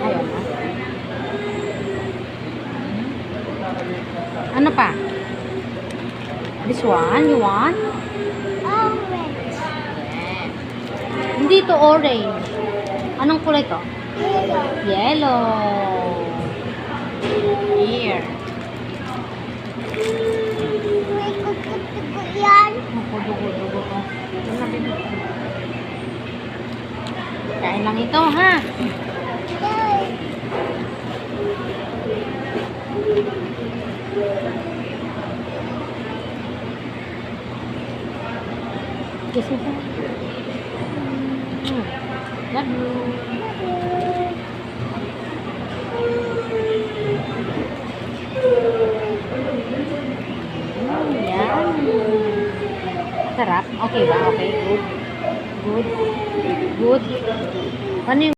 Ayaw na. Ano pa? This one, you want? Orange. Hindi to orange. Anong kulay to? Yellow. Yellow. Here. May kukutuko yan. Dugo-dugo to. Kain lang ito, ha? Yay. Kiss mo pa. Love you. Yan. Sarap. Okay ba? Okay. Good. Good. Good. Ano yung